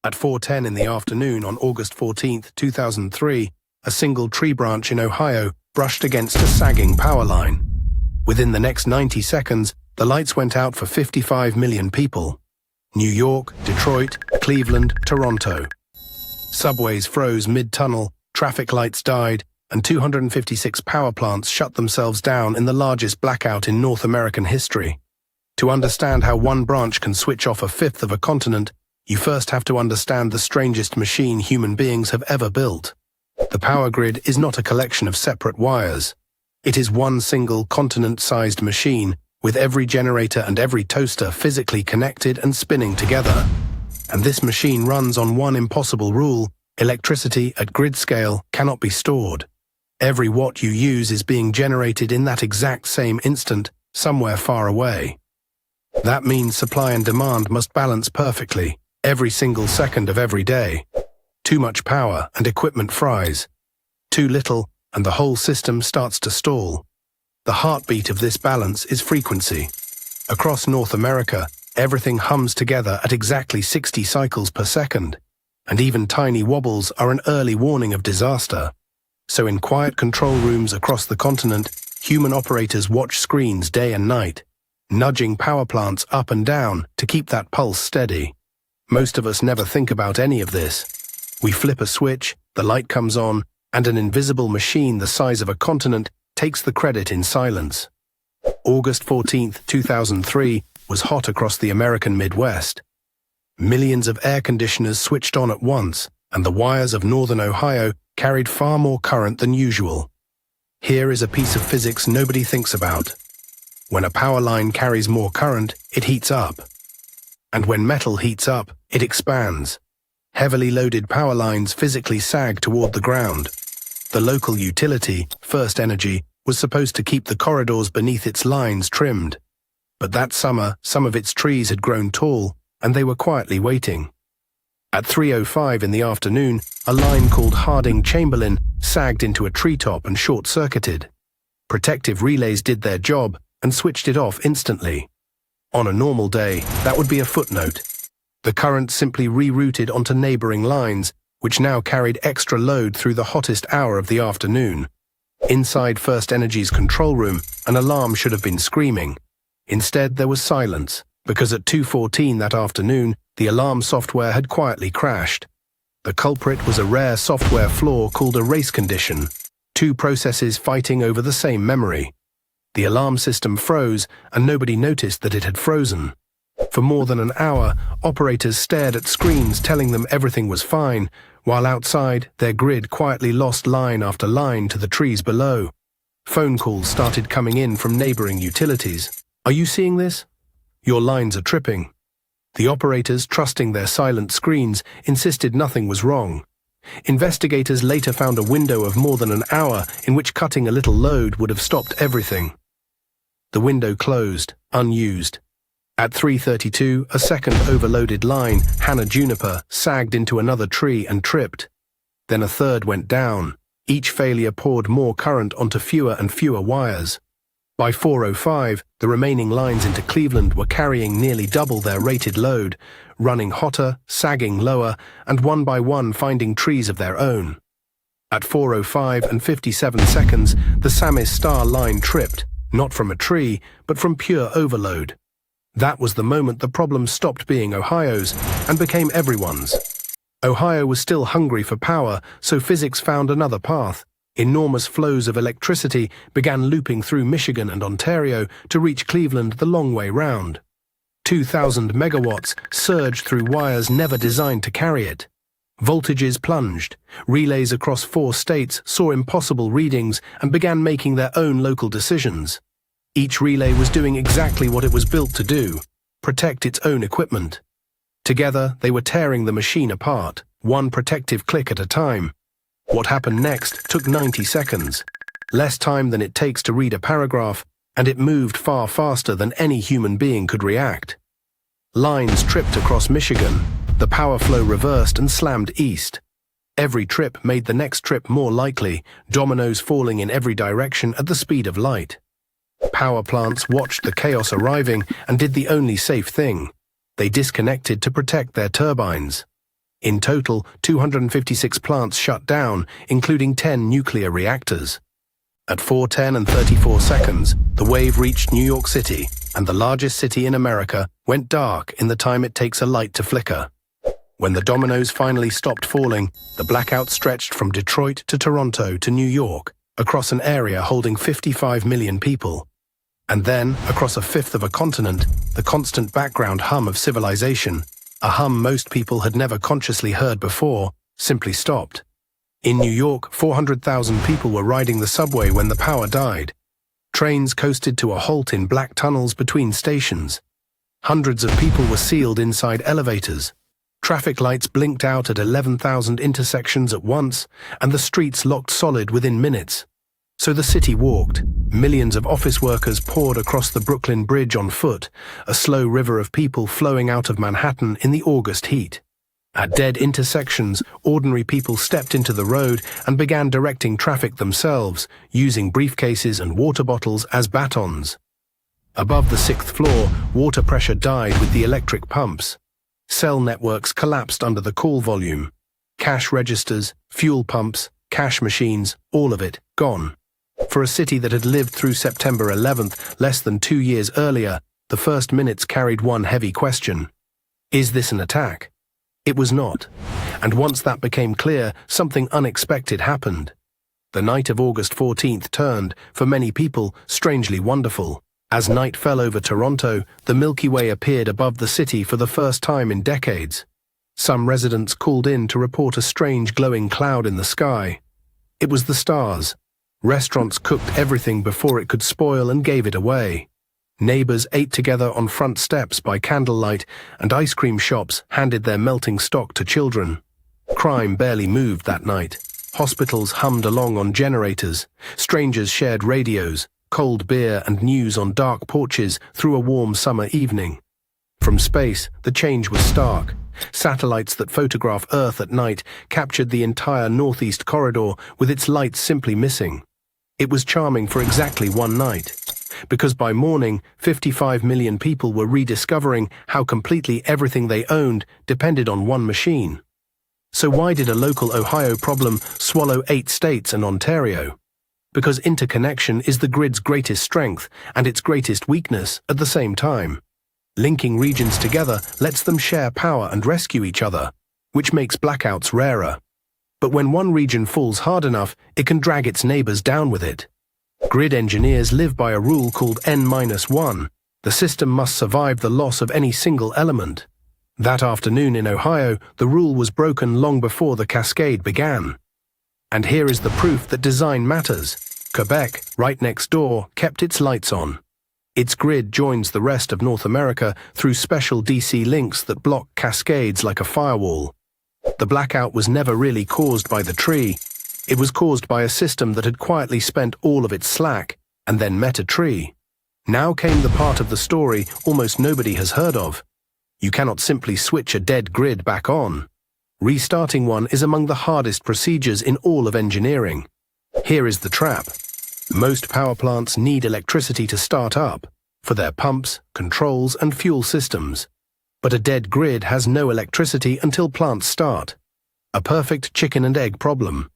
At 4:10 in the afternoon on August 14, 2003, a single tree branch in Ohio brushed against a sagging power line. Within the next 90 seconds, the lights went out for 55 million people. New York, Detroit, Cleveland, Toronto. Subways froze mid-tunnel, traffic lights died, and 256 power plants shut themselves down in the largest blackout in North American history. To understand how one branch can switch off a fifth of a continent, you first have to understand the strangest machine human beings have ever built. The power grid is not a collection of separate wires. It is one single continent-sized machine, with every generator and every toaster physically connected and spinning together. And this machine runs on one impossible rule: electricity at grid scale cannot be stored. Every watt you use is being generated in that exact same instant, somewhere far away. That means supply and demand must balance perfectly, every single second of every day. Too much power and equipment fries. Too little, and the whole system starts to stall. The heartbeat of this balance is frequency. Across North America, everything hums together at exactly 60 cycles per second, and even tiny wobbles are an early warning of disaster. So in quiet control rooms across the continent, human operators watch screens day and night, nudging power plants up and down to keep that pulse steady. Most of us never think about any of this. We flip a switch, the light comes on, and an invisible machine the size of a continent takes the credit in silence. August 14, 2003 was hot across the American Midwest. Millions of air conditioners switched on at once, and the wires of northern Ohio carried far more current than usual. Here is a piece of physics nobody thinks about. When a power line carries more current, it heats up. And when metal heats up, it expands. Heavily loaded power lines physically sag toward the ground. The local utility, First Energy, was supposed to keep the corridors beneath its lines trimmed. But that summer, some of its trees had grown tall, and they were quietly waiting. At 3:05 in the afternoon, a line called Harding-Chamberlain sagged into a treetop and short-circuited. Protective relays did their job and switched it off instantly. On a normal day, that would be a footnote. The current simply rerouted onto neighboring lines, which now carried extra load through the hottest hour of the afternoon. Inside First Energy's control room, an alarm should have been screaming. Instead, there was silence, because at 2:14 that afternoon, the alarm software had quietly crashed. The culprit was a rare software flaw called a race condition, two processes fighting over the same memory. The alarm system froze, and nobody noticed that it had frozen. For more than an hour, operators stared at screens telling them everything was fine, while outside, their grid quietly lost line after line to the trees below. Phone calls started coming in from neighboring utilities. "Are you seeing this? Your lines are tripping." The operators, trusting their silent screens, insisted nothing was wrong. Investigators later found a window of more than an hour in which cutting a little load would have stopped everything. The window closed, unused. At 3:32, a second overloaded line, Hannah Juniper, sagged into another tree and tripped. Then a third went down. Each failure poured more current onto fewer and fewer wires. By 4:05, the remaining lines into Cleveland were carrying nearly double their rated load, running hotter, sagging lower, and one by one finding trees of their own. At 4:05 and 57 seconds, the Samis Star line tripped, not from a tree, but from pure overload. That was the moment the problem stopped being Ohio's and became everyone's. Ohio was still hungry for power, so physics found another path. Enormous flows of electricity began looping through Michigan and Ontario to reach Cleveland the long way round. 2,000 megawatts surged through wires never designed to carry it. Voltages plunged. Relays across 4 states saw impossible readings and began making their own local decisions. Each relay was doing exactly what it was built to do: protect its own equipment. Together, they were tearing the machine apart, one protective click at a time. What happened next took 90 seconds, less time than it takes to read a paragraph, and it moved far faster than any human being could react. Lines tripped across Michigan, the power flow reversed and slammed east. Every trip made the next trip more likely, dominoes falling in every direction at the speed of light. Power plants watched the chaos arriving and did the only safe thing. They disconnected to protect their turbines. In total, 256 plants shut down, including 10 nuclear reactors. At 4:10 and 34 seconds, the wave reached New York City, and the largest city in America went dark in the time it takes a light to flicker. When the dominoes finally stopped falling, the blackout stretched from Detroit to Toronto to New York, across an area holding 55 million people. And then, across a fifth of a continent, the constant background hum of civilization, a hum most people had never consciously heard before, simply stopped. In New York, 400,000 people were riding the subway when the power died. Trains coasted to a halt in black tunnels between stations. Hundreds of people were sealed inside elevators. Traffic lights blinked out at 11,000 intersections at once, and the streets locked solid within minutes. So the city walked. Millions of office workers poured across the Brooklyn Bridge on foot, a slow river of people flowing out of Manhattan in the August heat. At dead intersections, ordinary people stepped into the road and began directing traffic themselves, using briefcases and water bottles as batons. Above the 6th floor, water pressure died with the electric pumps. Cell networks collapsed under the call volume. Cash registers, fuel pumps, cash machines, all of it gone. For a city that had lived through September 11th less than 2 years earlier, the first minutes carried one heavy question. Is this an attack? It was not. And once that became clear, something unexpected happened. The night of August 14th turned, for many people, strangely wonderful. As night fell over Toronto, the Milky Way appeared above the city for the first time in decades. Some residents called in to report a strange glowing cloud in the sky. It was the stars. Restaurants cooked everything before it could spoil and gave it away. Neighbors ate together on front steps by candlelight, and ice cream shops handed their melting stock to children. Crime barely moved that night. Hospitals hummed along on generators. Strangers shared radios, cold beer and news on dark porches through a warm summer evening. From space, the change was stark. Satellites that photograph Earth at night captured the entire northeast corridor with its lights simply missing. It was charming for exactly one night, because by morning, 55 million people were rediscovering how completely everything they owned depended on one machine. So why did a local Ohio problem swallow 8 states and Ontario? Because interconnection is the grid's greatest strength and its greatest weakness at the same time. Linking regions together lets them share power and rescue each other, which makes blackouts rarer. But when one region falls hard enough, it can drag its neighbors down with it. Grid engineers live by a rule called N-1. The system must survive the loss of any single element. That afternoon in Ohio, the rule was broken long before the cascade began. And here is the proof that design matters. Quebec, right next door, kept its lights on. Its grid joins the rest of North America through special DC links that block cascades like a firewall. The blackout was never really caused by the tree. It was caused by a system that had quietly spent all of its slack and then met a tree. Now came the part of the story almost nobody has heard of. You cannot simply switch a dead grid back on. Restarting one is among the hardest procedures in all of engineering. Here is the trap. Most power plants need electricity to start up, for their pumps, controls, and fuel systems. But a dead grid has no electricity until plants start. A perfect chicken and egg problem.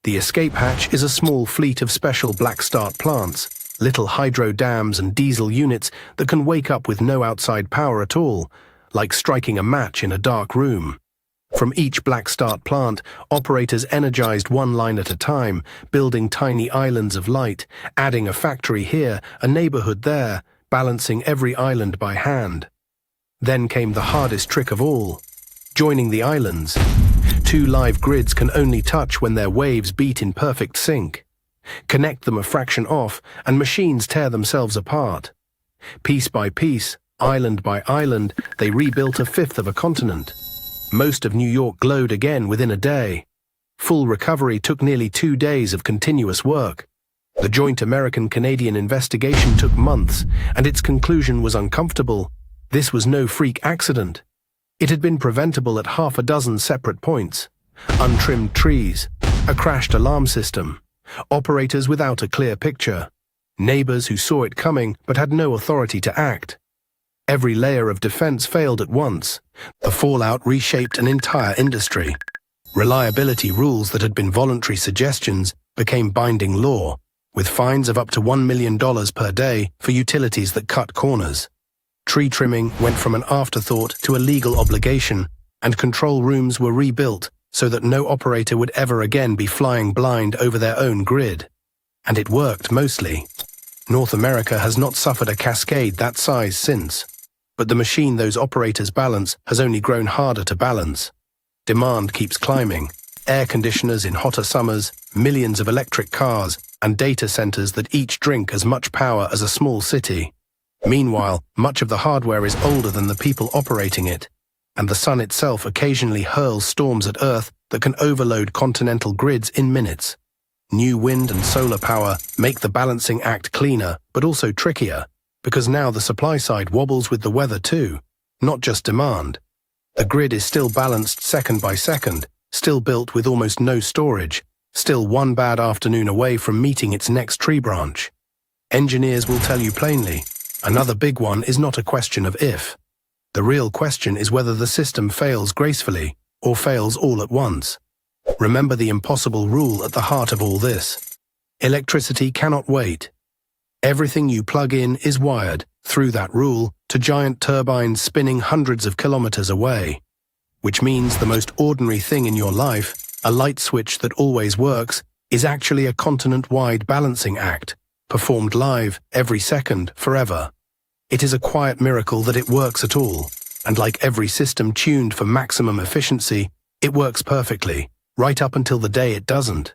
The escape hatch is a small fleet of special black start plants, little hydro dams and diesel units that can wake up with no outside power at all, like striking a match in a dark room. From each black start plant, operators energized one line at a time, building tiny islands of light, adding a factory here, a neighborhood there, balancing every island by hand. Then came the hardest trick of all, joining the islands. 2 live grids can only touch when their waves beat in perfect sync. Connect them a fraction off, and machines tear themselves apart. Piece by piece, island by island, they rebuilt a fifth of a continent. Most of New York glowed again within a day. Full recovery took nearly 2 days of continuous work. The joint American-Canadian investigation took months, and its conclusion was uncomfortable. This was no freak accident. It had been preventable at half a dozen separate points. Untrimmed trees, a crashed alarm system, operators without a clear picture, neighbors who saw it coming but had no authority to act. Every layer of defense failed at once. The fallout reshaped an entire industry. Reliability rules that had been voluntary suggestions became binding law, with fines of up to $1 million per day for utilities that cut corners. Tree trimming went from an afterthought to a legal obligation, and control rooms were rebuilt so that no operator would ever again be flying blind over their own grid. And it worked mostly. North America has not suffered a cascade that size since. But the machine those operators balance has only grown harder to balance. Demand keeps climbing. Air conditioners in hotter summers, millions of electric cars, and data centers that each drink as much power as a small city. Meanwhile, much of the hardware is older than the people operating it, and the sun itself occasionally hurls storms at Earth that can overload continental grids in minutes. New wind and solar power make the balancing act cleaner, but also trickier, because now the supply side wobbles with the weather too, not just demand. The grid is still balanced second by second, still built with almost no storage, still one bad afternoon away from meeting its next tree branch. Engineers will tell you plainly, another big one is not a question of if. The real question is whether the system fails gracefully or fails all at once. Remember the impossible rule at the heart of all this. Electricity cannot wait. Everything you plug in is wired, through that rule, to giant turbines spinning hundreds of kilometers away. Which means the most ordinary thing in your life, a light switch that always works, is actually a continent-wide balancing act, performed live, every second, forever. It is a quiet miracle that it works at all, and like every system tuned for maximum efficiency, it works perfectly, right up until the day it doesn't.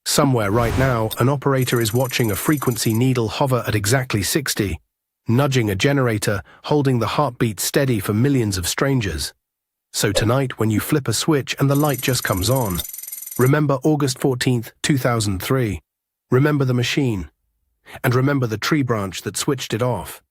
Somewhere right now, an operator is watching a frequency needle hover at exactly 60, nudging a generator, holding the heartbeat steady for millions of strangers. So tonight, when you flip a switch and the light just comes on, remember August 14th, 2003. Remember the machine. And remember the tree branch that switched it off.